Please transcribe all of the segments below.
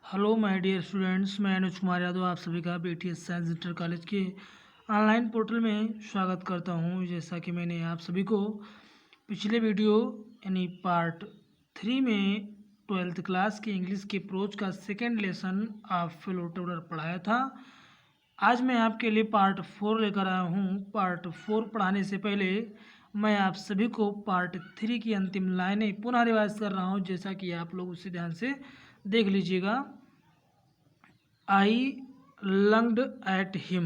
Hello my dear students, मैं अनुज कुमार यादव आप सभी का बीटीएस साइंस इंटर कॉलेज के ऑनलाइन पोर्टल में स्वागत करता हूं। जैसा कि मैंने आप सभी को पिछले वीडियो यानी पार्ट 3 में 12th क्लास की इंग्लिश के प्रोज का सेकेंड लेसन ऑफ फिलोटोडर पढ़ाया था। आज मैं आपके लिए पार्ट 4 लेकर आया हूं। पार्ट 4 पढ़ाने से पहले मैं आप सभी को पार्ट 3 की अंतिम लाइनें पुनः रिवाइज कर रहा हूं, जैसा कि आप लोग उसे ध्यान से देख लीजिएगा। आई लंग्ड एट हिम,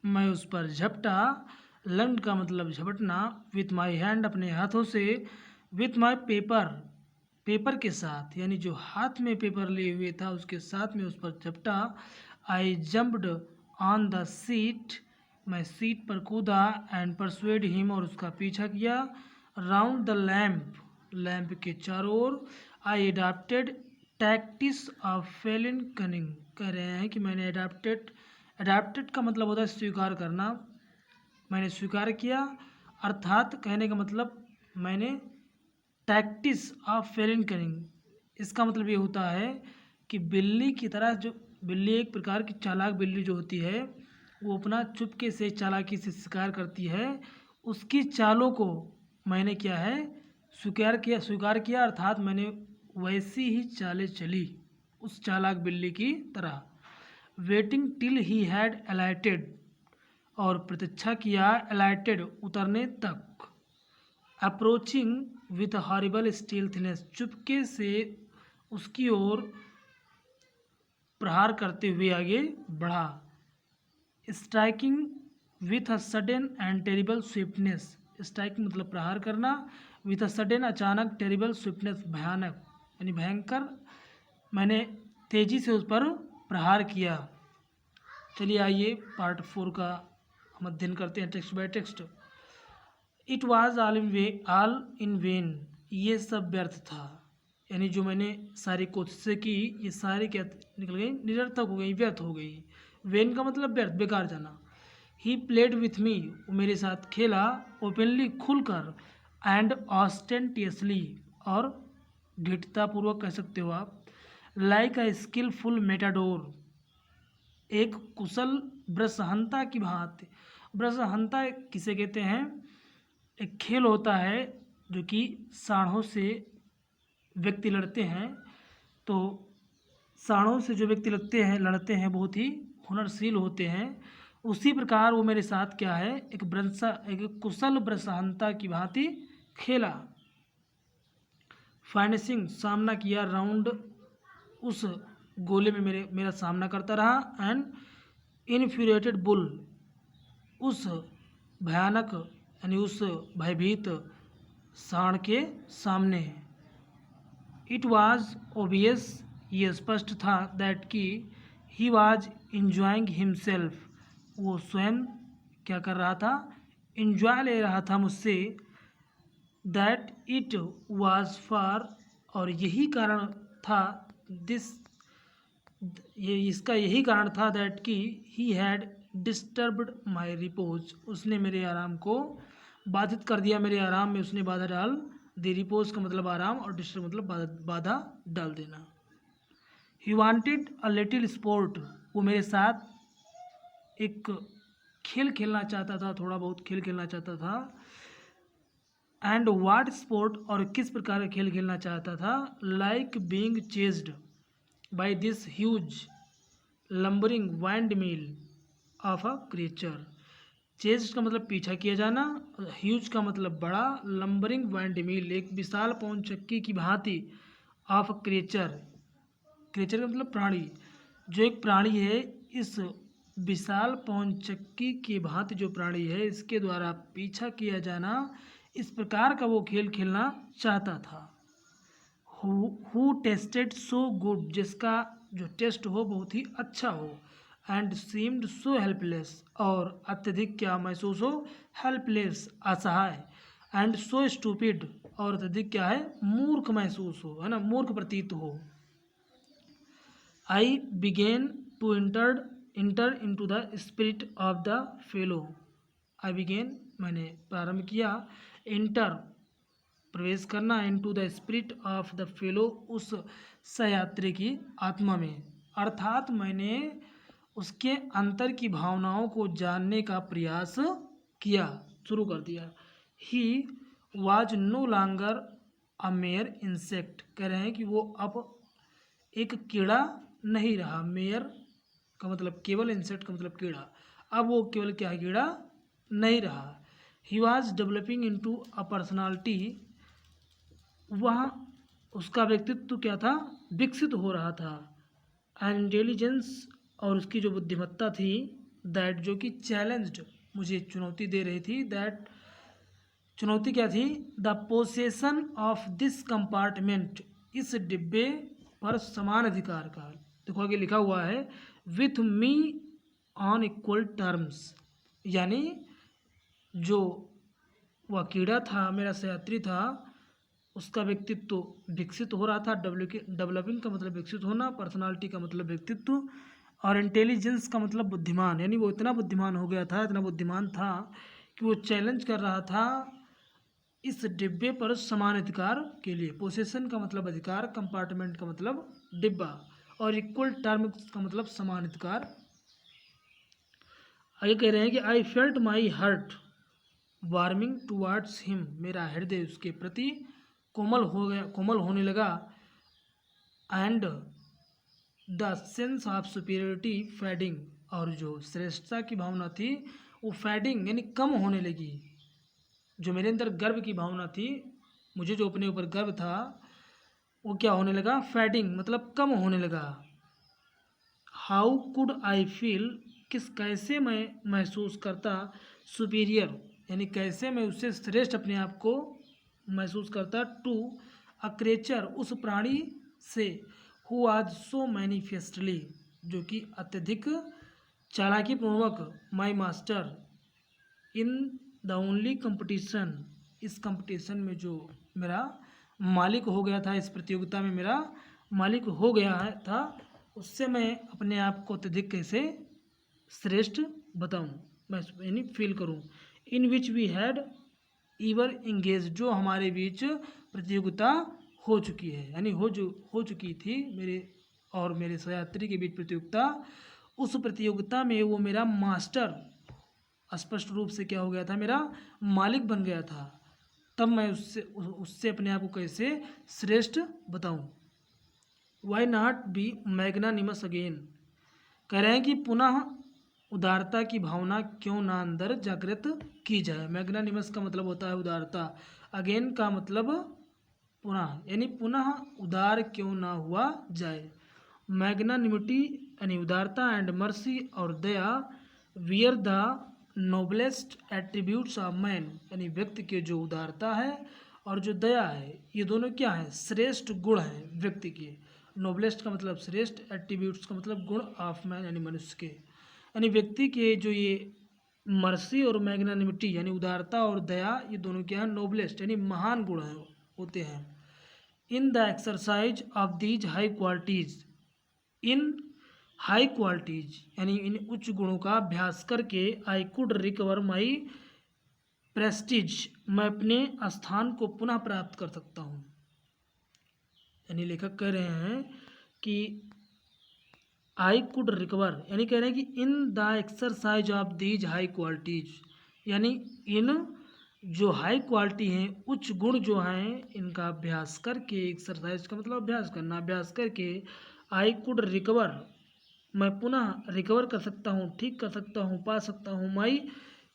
मैं उस पर झपटा। लंग्ड का मतलब झपटना। विथ माई हैंड, अपने हाथों से। विथ माई पेपर, पेपर के साथ, यानी जो हाथ में पेपर लिए हुए था उसके साथ में उस पर झपटा। आई जंप्ड ऑन द सीट, मैं सीट पर कूदा। एंड परसुएड हिम, और उसका पीछा किया। राउंड द लैम्प, लैम्प के चारों ओर। I adopted tactics of feline cunning, कह रहे हैं कि मैंने अडॉप्टेड, अडॉप्टेड का मतलब होता है स्वीकार करना। मैंने स्वीकार किया, अर्थात कहने का मतलब मैंने टैक्टिस ऑफ फेलिन कनिंग, इसका मतलब ये होता है कि बिल्ली की तरह, जो बिल्ली एक प्रकार की चालाक बिल्ली जो होती है, वो अपना चुपके से चालाकी से शिकार करती है, उसकी चालों को मैंने क्या है स्वीकार किया, अर्थात मैंने वैसी ही चालें चली उस चालाक बिल्ली की तरह। वेटिंग टिल ही हैड अलाइटेड, और प्रतीक्षा किया, अलाइटेड उतरने तक। अप्रोचिंग विथ हॉरिबल स्टील्थनेस, चुपके से उसकी ओर प्रहार करते हुए आगे बढ़ा। Striking with a sudden and terrible swiftness, striking मतलब प्रहार करना, विथ अ सडन अचानक, टेरिबल स्विफ्टनेस भयानक यानी भयंकर, मैंने तेजी से उस पर प्रहार किया। चलिए आइए पार्ट 4 का हम अध्ययन करते हैं text bye text. It was all in when, ये सब व्यर्थ था, यानी जो मैंने सारी कोशिशें की ये सारी क्या निकल गई, निरर्थक हो गई, व्यर्थ हो गई। वेन का मतलब व्यर्थ, बेकार जाना। ही प्लेड विथ मी, वो मेरे साथ खेला। ओपनली, खुलकर। एंड ऑस्टेंटियसली, और दृढ़तापूर्वक कह सकते हो आप। लाइक अ स्किलफुल मेटाडोर, एक कुशल ब्रसहंता की भांति। ब्रसहंता किसे कहते हैं? एक खेल होता है जो कि साढ़ों से व्यक्ति लड़ते हैं। तो साढ़ों से जो व्यक्ति लड़ते हैं बहुत ही हुनरशील होते हैं। उसी प्रकार वो मेरे साथ क्या है, एक कुशल ब्रसहंता की भांति खेला। फाइनेंसिंग, सामना किया। राउंड, उस गोले में मेरा सामना करता रहा। एंड इन्फ्यूरेटेड बुल, उस भयानक यानी उस भयभीत सांड के सामने। इट वॉज ओबियस, ये स्पष्ट था, दैट कि ही वॉज इंजॉइंग हिमसेल्फ, वो स्वयं क्या कर रहा था, इंजॉय ले रहा था मुझसे। दैट इट वॉज फॉर, और यही कारण था, दिस, ये इसका यही कारण था, दैट कि he had disturbed my repose, उसने मेरे आराम को बाधित कर दिया, मेरे आराम में उसने बाधा डाल दी। रिपोज का मतलब आराम, और डिस्टर्ब मतलब बाधा डाल देना। He wanted a little sport, वो मेरे साथ एक खेल खेलना चाहता था, थोड़ा बहुत खेल खेलना चाहता था। एंड वाट स्पोर्ट, और किस प्रकार का खेल खेलना चाहता था। Like being chased by this huge lumbering wind mill of a creature. Chest का मतलब पीछा किया जाना, ह्यूज का मतलब बड़ा, लंबरिंग वाइंड मिल एक विशाल पवन चक्की की भांति, ऑफ क्रिएचर, क्रिएचर का मतलब प्राणी, जो एक प्राणी है, इस विशाल पवन चक्की की भांति जो प्राणी है इसके द्वारा पीछा किया जाना, इस प्रकार का वो खेल खेलना चाहता था। हु टेस्टेड सो गुड, जिसका जो टेस्ट हो बहुत ही अच्छा हो। एंड सीम्ड सो हेल्पलेस, और अत्यधिक क्या महसूस हो, हेल्पलेस, असहाय। एंड सो स्टूपिड, और अत्यधिक क्या है, मूर्ख महसूस हो, है ना, मूर्ख प्रतीत हो। I began to enter into the spirit of the fellow. I began, मैंने प्रारंभ किया। इंटर, प्रवेश करना into the spirit of the fellow, उस सहयात्री की आत्मा में, अर्थात मैंने उसके अंतर की भावनाओं को जानने का प्रयास किया, शुरू कर दिया। He was no longer a mere insect, कह रहे हैं कि वो अब एक कीड़ा नहीं रहा। मेयर का मतलब केवल, इंसेक्ट का मतलब कीड़ा, अब वो केवल क्या है, कीड़ा नहीं रहा। He was developing into a personality, वह उसका व्यक्तित्व क्या था, विकसित हो रहा था। एंड इंटेलिजेंस, और उसकी जो बुद्धिमत्ता थी, दैट जो कि चैलेंज्ड, मुझे चुनौती दे रही थी। दैट चुनौती क्या थी, the possession of this compartment, इस डिब्बे पर समान अधिकार का। देखो आगे लिखा हुआ है with me on equal terms, यानी जो वह कीड़ा था, मेरा सहयात्री था, उसका व्यक्तित्व विकसित हो रहा था। डेवलपिंग का मतलब विकसित होना, पर्सनालिटी का मतलब व्यक्तित्व, और इंटेलिजेंस का मतलब बुद्धिमान, यानी वो इतना बुद्धिमान हो गया था, इतना बुद्धिमान था कि वो चैलेंज कर रहा था इस डिब्बे पर समान अधिकार के लिए। पोसेशन का मतलब अधिकार, कंपार्टमेंट का मतलब डिब्बा, और इक्वल टर्म का मतलब समान अधिकार। आगे कह रहे हैं कि I felt my heart warming towards him, मेरा हृदय उसके प्रति कोमल हो गया, कोमल होने लगा। And the sense of superiority fading, और जो श्रेष्ठता की भावना थी वो फैडिंग यानी कम होने लगी। जो मेरे अंदर गर्व की भावना थी, मुझे जो अपने ऊपर गर्व था, वो क्या होने लगा, फैडिंग मतलब कम होने लगा। हाउ कुड आई फील, कैसे मैं महसूस करता, सुपीरियर यानी कैसे मैं उससे श्रेष्ठ अपने आप को महसूस करता, टू अ क्रेचर, उस प्राणी से, हु आज सो मैनिफेस्टली, जो कि अत्यधिक चालाकी पूर्वक, my master in the only competition, इस कंपटीशन में जो मेरा मालिक हो गया था, इस प्रतियोगिता में मेरा मालिक हो गया है था, उससे मैं अपने आप को अत्यधिक कैसे श्रेष्ठ बताऊं, मैं यानी फील करूं। In which we had ever engage, जो हमारे बीच प्रतियोगिता हो चुकी है, यानी हो चुकी थी मेरे और मेरे सहयात्री के बीच प्रतियोगिता। उस प्रतियोगिता में वो मेरा मास्टर स्पष्ट रूप से क्या हो गया था, मेरा मालिक बन गया था। तब मैं उससे अपने आप को कैसे श्रेष्ठ बताऊं। Why not be magnanimous again, कह रहे हैं कि पुनः उदारता की भावना क्यों ना अंदर जागृत की जाए। मैग्नानिमस का मतलब होता है उदारता, अगेन का मतलब पुनः, यानी पुनः उदार क्यों ना हुआ जाए। मैग्नानिमिटी यानी उदारता, एंड मर्सी और दया, were the noblest attributes of man, यानी व्यक्ति के जो उदारता है और जो दया है, ये दोनों क्या है, श्रेष्ठ गुण हैं व्यक्ति के। नोबलेस्ट का मतलब श्रेष्ठ, एट्रीब्यूट्स का मतलब गुण, ऑफ मैन यानी मनुष्य के, यानी व्यक्ति के जो ये मर्सी और मैग्नानिमिटी यानी उदारता और दया, ये दोनों क्या है, नोबलेस्ट यानी महान गुण है, होते हैं। In the exercise of these high qualities, in high qualities यानी इन उच्च गुणों का अभ्यास करके, I could recover my Prestige, मैं अपने स्थान को पुनः प्राप्त कर सकता हूँ। यानी लेखक कह रहे हैं कि आई कुड रिकवर, यानी कह रहे हैं कि in the exercise of these high qualities, यानी इन जो हाई क्वालिटी हैं, उच्च गुण जो हैं, इनका अभ्यास करके, एक्सरसाइज का मतलब अभ्यास करना, अभ्यास करके, आई कुड रिकवर, मैं पुनः रिकवर कर सकता हूँ, ठीक कर सकता हूँ, पा सकता हूँ, माई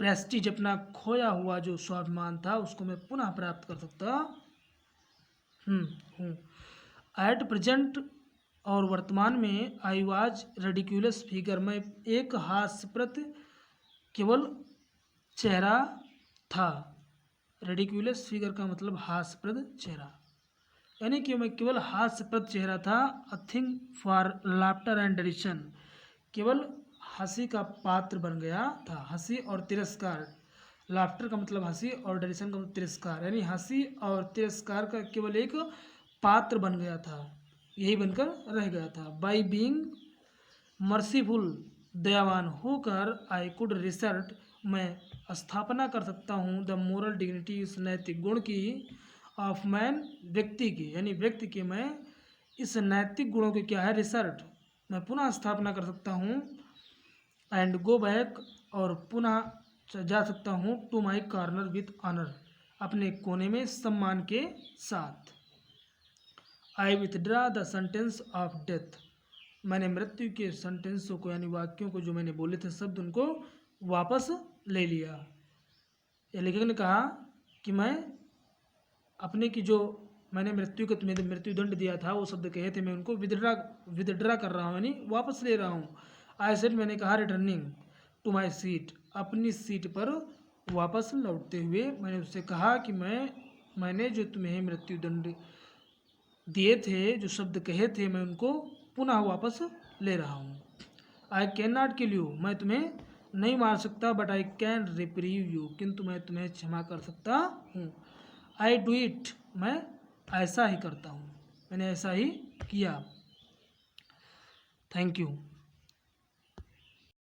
प्रेस्टीज, अपना खोया हुआ जो स्वाभिमान था उसको मैं पुनः प्राप्त कर सकता हूँ। एट प्रेजेंट, और वर्तमान में, आई वाज रेडिक्यूलस फिगर, मैं एक हास्यप्रद केवल चेहरा था। रेडिक्यूलस फिगर का मतलब हास्यप्रद चेहरा, यानी कि मैं केवल हास्यप्रद चेहरा था। A thing for laughter and derision, केवल हंसी का पात्र बन गया था, हंसी और तिरस्कार। लाफ्टर का मतलब हंसी और डेरिशन का मतलब तिरस्कार, यानी हंसी और तिरस्कार का केवल एक पात्र बन गया था, यही बनकर रह गया था। बाई बीइंग मर्सीफुल, दयावान होकर, आई कुड रिसर्ट, मैं स्थापना कर सकता हूँ, द मोरल डिग्निटी, उस नैतिक गुण की, ऑफ मैन व्यक्ति की, यानी व्यक्ति के मैं इस नैतिक गुणों के क्या है रिसर्ट मैं पुनः स्थापना कर सकता हूँ। एंड गो बैक और पुनः जा सकता हूँ to my corner with honour, अपने कोने में सम्मान के साथ। I withdraw the sentence of death, मैंने मृत्यु के सेंटेंसों को यानी वाक्यों को जो मैंने बोले थे शब्द उनको वापस ले लिया। या लेखक ने कहा कि मैं अपने की जो मैंने मृत्यु को तुम्हें मृत्यु दंड दिया था वो शब्द कहे थे मैं उनको विदड्रा कर रहा हूँ यानी वापस ले रहा हूँ। आई सेड, मैंने कहा रिटर्निंग टू माई सीट, अपनी सीट पर वापस लौटते हुए मैंने उससे कहा कि मैंने जो तुम्हें मृत्यु दंड दिए थे जो शब्द कहे थे मैं उनको पुनः वापस ले रहा हूँ। I can not kill you, मैं तुम्हें नहीं मार सकता, but I can reprieve you, किंतु मैं तुम्हें क्षमा कर सकता हूँ। आई डू इट, मैं ऐसा ही करता हूँ, मैंने ऐसा ही किया। Thank you.